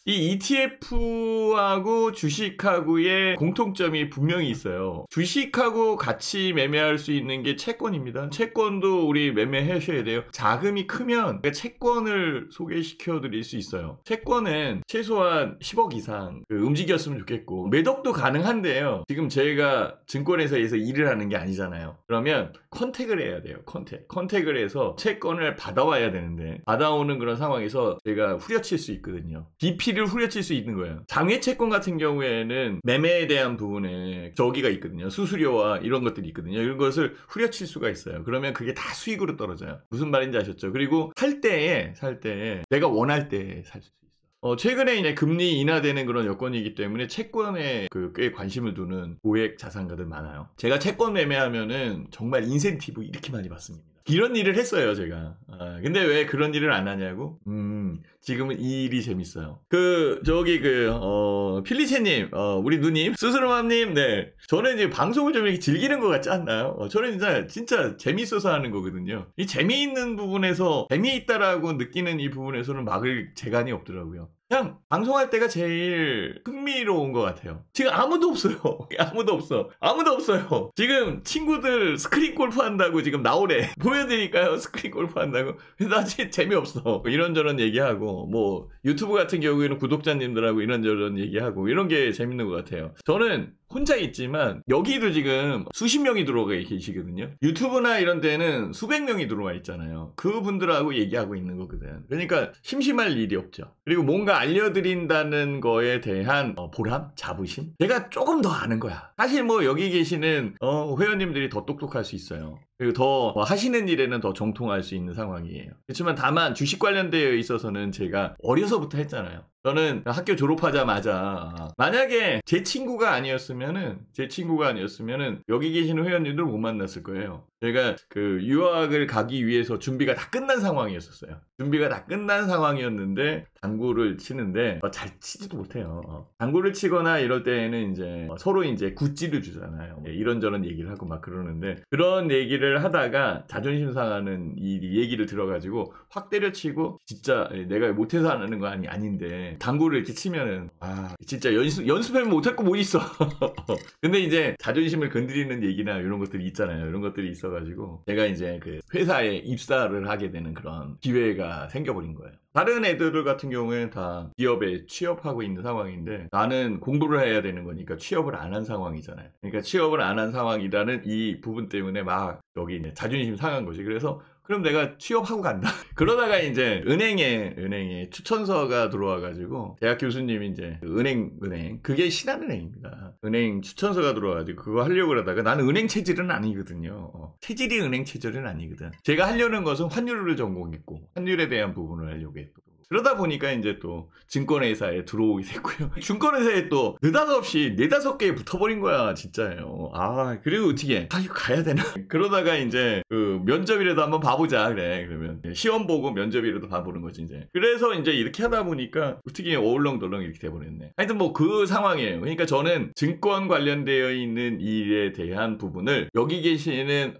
이 ETF하고 주식하고의 공통점이 분명히 있어요. 주식하고 같이 매매할 수 있는 게 채권입니다. 채권도 우리 매매하셔야 돼요. 자금이 크면 채권을 소개시켜 드릴 수 있어요. 채권은 최소한 10억 이상 움직였으면 좋겠고, 매덕도 가능한데요. 지금 저희가 증권회사에서 일을 하는 게 아니잖아요. 그러면 컨택을 해야 돼요. 컨택을 해서 채권을 받아와야 되는데, 받아오는 그런 상황에서 제가 후려칠 수 있거든요. BP를 후려칠 수 있는 거예요. 장외채권 같은 경우에는 매매에 대한 부분에 저기가 있거든요. 수수료와 이런 것들이 있거든요. 이런 것을 후려칠 수가 있어요. 그러면 그게 다 수익으로 떨어져요. 무슨 말인지 아셨죠? 그리고 살 때에 내가 원할 때 살 수 있어요. 최근에 이제 금리 인하되는 그런 여건이기 때문에 채권에 꽤 관심을 두는 고액 자산가들 많아요. 제가 채권 매매하면은 정말 인센티브 이렇게 많이 받습니다. 이런 일을 했어요, 제가. 근데 왜 그런 일을 안 하냐고? 지금은 이 일이 재밌어요. 필리체님, 우리 누님, 스스로맘님, 네. 저는 이제 방송을 좀 이렇게 즐기는 것 같지 않나요? 저는 진짜 재밌어서 하는 거거든요. 이 재미있는 부분에서, 재미있다라고 느끼는 이 부분에서는 막을 재간이 없더라고요. 그냥 방송할 때가 제일 흥미로운 것 같아요. 지금 아무도 없어요. 아무도 없어요. 지금 친구들 스크린 골프 한다고 지금 나오래. 보여드릴까요? 스크린 골프 한다고. 나 진짜 재미없어. 이런저런 얘기하고, 뭐 유튜브 같은 경우에는 구독자님들하고 이런저런 얘기하고, 이런 게 재밌는 것 같아요. 저는 혼자 있지만 여기도 지금 수십 명이 들어가 계시거든요. 유튜브나 이런 데는 수백 명이 들어와 있잖아요. 그분들하고 얘기하고 있는 거거든. 그러니까 심심할 일이 없죠. 그리고 뭔가 알려드린다는 거에 대한 보람? 자부심? 내가 조금 더 아는 거야. 사실 뭐 여기 계시는 회원님들이 더 똑똑할 수 있어요. 그리고 더 하시는 일에는 더 정통할 수 있는 상황이에요. 그렇지만 다만 주식 관련되어 있어서는 제가 어려서부터 했잖아요. 저는 학교 졸업하자마자 만약에 제 친구가 아니었으면은 여기 계시는 회원님들 못 만났을 거예요. 제가 유학을 가기 위해서 준비가 다 끝난 상황이었었어요. 준비가 다 끝난 상황이었는데 당구를 치는데 잘 치지도 못해요. 당구를 치거나 이럴 때에는 이제 서로 이제 굿즈를 주잖아요. 이런저런 얘기를 하고 막 그러는데, 그런 얘기를 하다가 자존심 상하는 이 얘기를 들어가지고 확 때려치고, 진짜 내가 못해서 하는 거 아닌데 당구를 이렇게 치면은 진짜 연습하면 못할 거 뭐 있어. 근데 이제 자존심을 건드리는 얘기나 이런 것들이 있잖아요. 이런 것들이 있어가지고 제가 이제 회사에 입사를 하게 되는 그런 기회가 생겨버린 거예요. 다른 애들 같은 경우에는 다 기업에 취업하고 있는 상황인데, 나는 공부를 해야 되는 거니까 취업을 안 한 상황이잖아요. 그러니까 취업을 안 한 상황이라는 이 부분 때문에 막 여기 이제 자존심 상한 거지. 그래서 그럼 내가 취업하고 간다. 그러다가 이제 은행에 추천서가 들어와가지고, 대학 교수님이 이제 은행 그게 신한은행입니다. 은행 추천서가 들어와가지고 그거 하려고 하다가, 나는 은행 체질은 아니거든요. 체질이 은행 체질은 아니거든. 제가 하려는 것은 환율을 전공했고, 환율에 대한 부분을 하려고 했고, 그러다 보니까 이제 또 증권회사에 들어오게 됐고요. 증권회사에 또 느닷없이 4-5개 붙어버린 거야, 진짜예요. 그리고 어떻게 이거 가야 되나? 그러다가 이제 면접이라도 한번 봐보자. 그래. 그러면 시험 보고 면접이라도 봐보는 거지, 이제. 그래서 이제 이렇게 하다 보니까 어떻게 어울렁덜렁 이렇게 돼버렸네. 하여튼 뭐 그 상황이에요. 그러니까 저는 증권 관련되어 있는 일에 대한 부분을 여기 계시는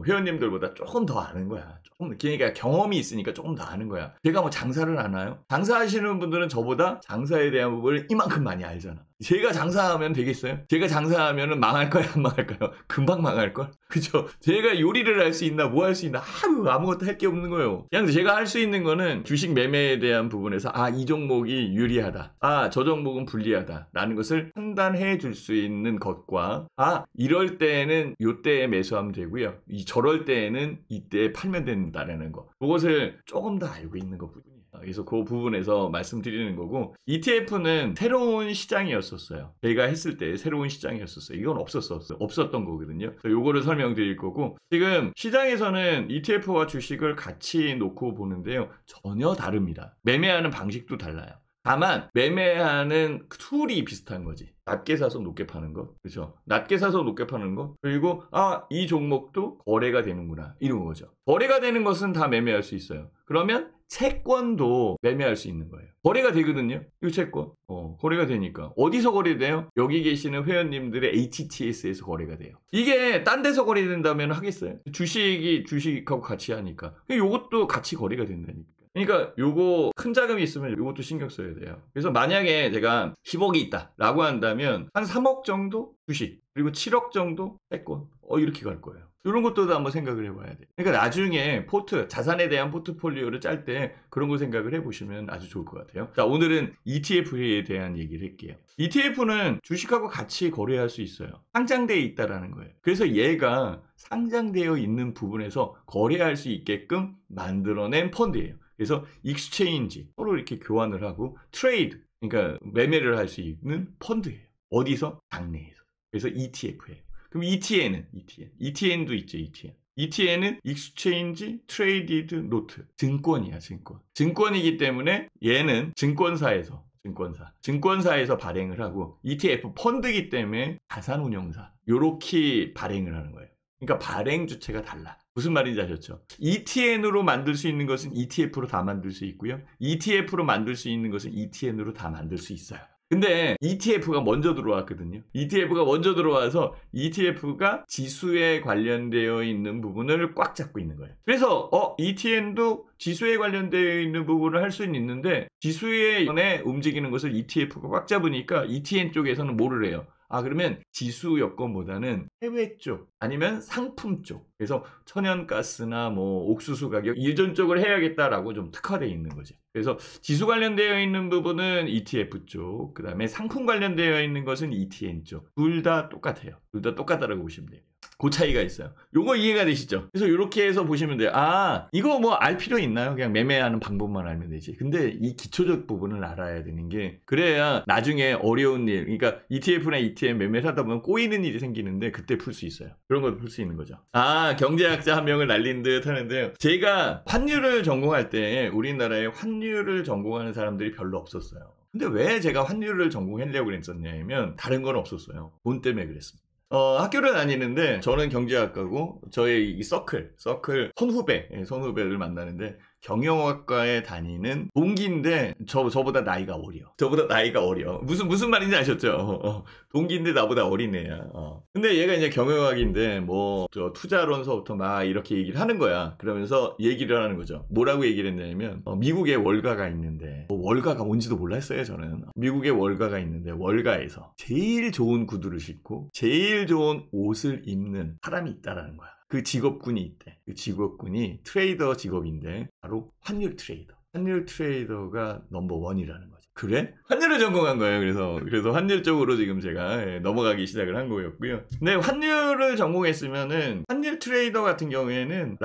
회원님들보다 조금 더 아는 거야. 그러니까 경험이 있으니까 조금 더 아는 거야. 제가 뭐 장사를 아나요? 장사하시는 분들은 저보다 장사에 대한 부분을 이만큼 많이 알잖아. 제가 장사하면 되겠어요? 제가 장사하면 망할까요? 안 망할까요? 금방 망할걸? 그죠? 제가 요리를 할 수 있나 뭐 할 수 있나 아무것도 할 게 없는 거예요. 그냥 제가 할 수 있는 거는 주식 매매에 대한 부분에서 이 종목이 유리하다, 저 종목은 불리하다 라는 것을 판단해 줄 수 있는 것과, 이럴 때에는 요때에 매수하면 되고요, 저럴 때에는 이때 팔면 된다라는 거, 그것을 조금 더 알고 있는 것뿐이에요. 그래서 그 부분에서 말씀드리는 거고, ETF는 새로운 시장이었었어요. 제가 했을 때 새로운 시장이었었어요. 이건 없었던 거거든요. 요거를 설명드릴 거고, 지금 시장에서는 ETF와 주식을 같이 놓고 보는데요, 전혀 다릅니다. 매매하는 방식도 달라요. 다만 매매하는 툴이 비슷한 거지. 낮게 사서 높게 파는 거, 그렇죠? 낮게 사서 높게 파는 거, 그리고 이 종목도 거래가 되는구나, 이런 거죠. 거래가 되는 것은 다 매매할 수 있어요. 그러면 채권도 매매할 수 있는 거예요. 거래가 되거든요, 이 채권. 거래가 되니까 어디서 거래돼요? 여기 계시는 회원님들의 HTS에서 거래가 돼요. 이게 딴 데서 거래된다면 하겠어요? 주식하고 같이 하니까 이것도 같이 거래가 된다니까. 그러니까 요거 큰 자금이 있으면 요것도 신경 써야 돼요. 그래서 만약에 제가 10억이 있다라고 한다면 한 3억 정도 주식, 그리고 7억 정도 채권, 이렇게 갈 거예요. 이런 것도 한번 생각을 해봐야 돼요. 그러니까 나중에 자산에 대한 포트폴리오를 짤 때 그런 거 생각을 해보시면 아주 좋을 것 같아요. 자, 오늘은 ETF에 대한 얘기를 할게요. ETF는 주식하고 같이 거래할 수 있어요. 상장되어 있다라는 거예요. 그래서 얘가 상장되어 있는 부분에서 거래할 수 있게끔 만들어낸 펀드예요. 그래서 익스체인지, 서로 이렇게 교환을 하고 트레이드, 그러니까 매매를 할 수 있는 펀드예요. 어디서? 당내에서. 그래서 ETF예요. 그럼 ETN도 있죠, ETN. ETN은 Exchange Traded Note. 증권이야, 증권. 증권이기 때문에 얘는 증권사에서 발행을 하고, ETF 펀드이기 때문에 자산운용사. 요렇게 발행을 하는 거예요. 그러니까 발행 주체가 달라. 무슨 말인지 아셨죠? ETN으로 만들 수 있는 것은 ETF로 다 만들 수 있고요. ETF로 만들 수 있는 것은 ETN으로 다 만들 수 있어요. 근데 ETF가 먼저 들어왔거든요. ETF가 먼저 들어와서 ETF가 지수에 관련되어 있는 부분을 꽉 잡고 있는 거예요. 그래서 ETN도 지수에 관련되어 있는 부분을 할 수는 있는데 지수에 움직이는 것을 ETF가 꽉 잡으니까 ETN 쪽에서는 뭐를 해요? 그러면 지수 여건보다는 해외 쪽 아니면 상품 쪽, 그래서 천연가스나 옥수수 가격 이전 쪽을 해야겠다라고 좀 특화되어 있는 거지. 그래서 지수 관련되어 있는 부분은 ETF 쪽, 그 다음에 상품 관련되어 있는 것은 ETN 쪽. 둘 다 똑같아요. 둘 다 똑같다라고 보시면 돼요. 그 차이가 있어요. 요거 이해가 되시죠? 그래서 이렇게 해서 보시면 돼요. 이거 알 필요 있나요? 그냥 매매하는 방법만 알면 되지. 근데 이 기초적 부분을 알아야 되는 게, 그래야 나중에 어려운 일, 그러니까 ETF나 ETN 매매를 하다 보면 꼬이는 일이 생기는데 그때 풀 수 있어요. 그런 걸 풀 수 있는 거죠. 경제학자 한 명을 날린 듯 하는데요. 제가 환율을 전공할 때 우리나라에 환율을 전공하는 사람들이 별로 없었어요. 근데 왜 제가 환율을 전공하려고 그랬었냐면 다른 건 없었어요. 돈 때문에 그랬습니다. 학교를 다니는데 저는 경제학과고 저의 이 서클 선후배를 만나는데 경영학과에 다니는 동기인데 저보다 나이가 어려. 무슨 말인지 아셨죠? 동기인데 나보다 어린 애야. 근데 얘가 이제 경영학인데 투자론서부터 막 이렇게 얘기를 하는 거야. 그러면서 얘기를 하는 거죠. 뭐라고 얘기를 했냐면 미국에 월가가 있는데, 월가가 뭔지도 몰랐어요 저는. 미국에 월가가 있는데 월가에서 제일 좋은 구두를 신고 제일 좋은 옷을 입는 사람이 있다라는 거야. 그 직업군이 있대. 그 직업군이 트레이더 직업인데 바로 환율 트레이더가 넘버원이라는 거죠. 그래? 환율을 전공한 거예요. 그래서 환율 쪽으로 지금 제가 넘어가기 시작을 한 거였고요. 근데 환율을 전공했으면은 환율 트레이더 같은 경우에는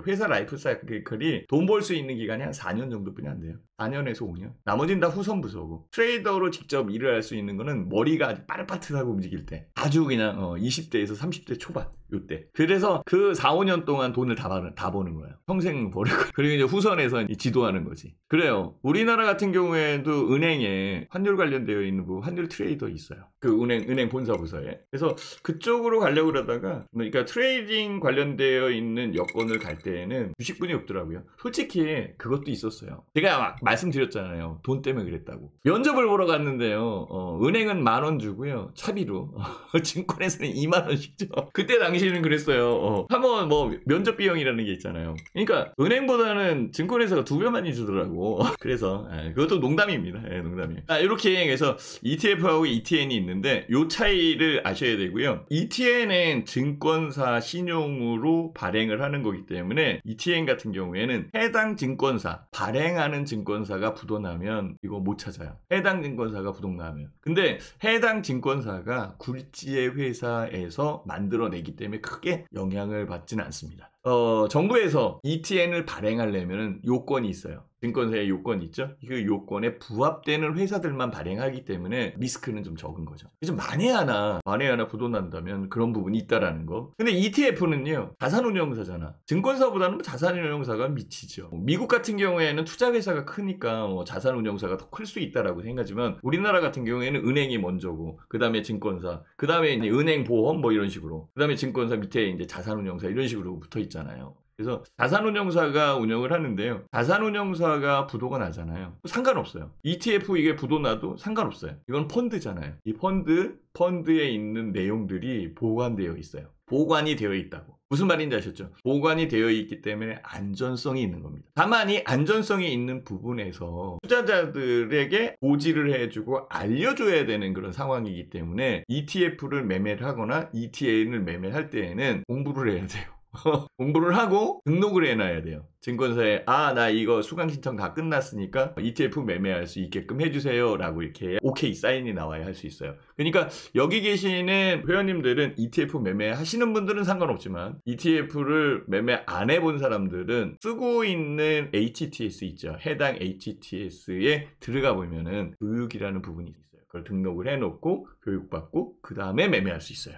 회사 라이프 사이클이 돈 벌 수 있는 기간이 한 4년 정도뿐이 안 돼요. 4년에서 5년. 나머지는 다 후선 부서고, 트레이더로 직접 일을 할 수 있는 거는 머리가 아주 빠릿빠릿하고 움직일 때, 아주 그냥 20대에서 30대 초반 요때. 그래서 그 4, 5년 동안 돈을 다 버는 거예요. 평생 버리고. 그리고 이제 후선에서 지도하는 거지. 그래요. 우리나라 같은 경우에도 은행에 환율 관련되어 있는 환율 트레이더 있어요. 그 은행 본사 부서에. 그래서 그쪽으로 가려고 그러다가, 그러니까 트레이딩 관련되어 있는 여건을 갈 때에는 주식분이 없더라고요. 솔직히 그것도 있었어요. 제가 말씀드렸잖아요. 돈 때문에 그랬다고. 면접을 보러 갔는데요. 은행은 10,000원 주고요. 차비로. 증권에서는 20,000원씩 줘. 그때 당시에는 그랬어요. 한번 면접 비용이라는 게 있잖아요. 그러니까 은행보다는 증권회사가 2배 많이 주더라고. 그래서 그것도 농담입니다. 농담이에요. 이렇게 해서 ETF하고 ETN이 있는데 요 차이를 아셔야 되고요. ETN은 증권사 신용으로 발행을 하는 거기 때문에 ETN 같은 경우에는 해당 증권사, 발행하는 증권사가 부도나면 이거 못 찾아요. 해당 증권사가 부도나면. 근데 해당 증권사가 굴지의 회사에서 만들어내기 때문에 크게 영향을 받지는 않습니다. 정부에서 ETN을 발행하려면 요건이 있어요. 증권사의 요건이 있죠. 그 요건에 부합되는 회사들만 발행하기 때문에 리스크는 좀 적은 거죠. 좀 만에 하나 부도난다면 그런 부분이 있다라는 거. 근데 ETF는요, 자산운용사잖아. 증권사보다는 자산운용사가 미치죠. 미국 같은 경우에는 투자회사가 크니까 자산운용사가 더 클 수 있다라고 생각하지만, 우리나라 같은 경우에는 은행이 먼저고, 그 다음에 증권사, 그 다음에 이제 은행보험 이런 식으로, 그 다음에 증권사 밑에 이제 자산운용사 이런 식으로 붙어 있잖아요. 그래서 자산운용사가 운영을 하는데요. 자산운용사가 부도가 나잖아요. 상관없어요. ETF 이게 부도 나도 상관없어요. 이건 펀드잖아요. 이 펀드에 있는 내용들이 보관되어 있어요. 보관이 되어 있다고. 무슨 말인지 아셨죠? 보관이 되어 있기 때문에 안전성이 있는 겁니다. 다만 이 안전성이 있는 부분에서 투자자들에게 고지를 해주고 알려줘야 되는 그런 상황이기 때문에 ETF를 매매를 하거나 ETN을 매매할 때에는 공부를 해야 돼요. 공부를 하고 등록을 해놔야 돼요. 증권사에 나 이거 수강 신청 다 끝났으니까 ETF 매매할 수 있게끔 해주세요 라고 이렇게 오케이 사인이 나와야 할 수 있어요. 그러니까 여기 계시는 회원님들은 ETF 매매하시는 분들은 상관없지만 ETF를 매매 안 해본 사람들은 쓰고 있는 HTS 있죠. 해당 HTS에 들어가 보면은 교육이라는 부분이 있어요. 그걸 등록을 해놓고 교육받고 그 다음에 매매할 수 있어요.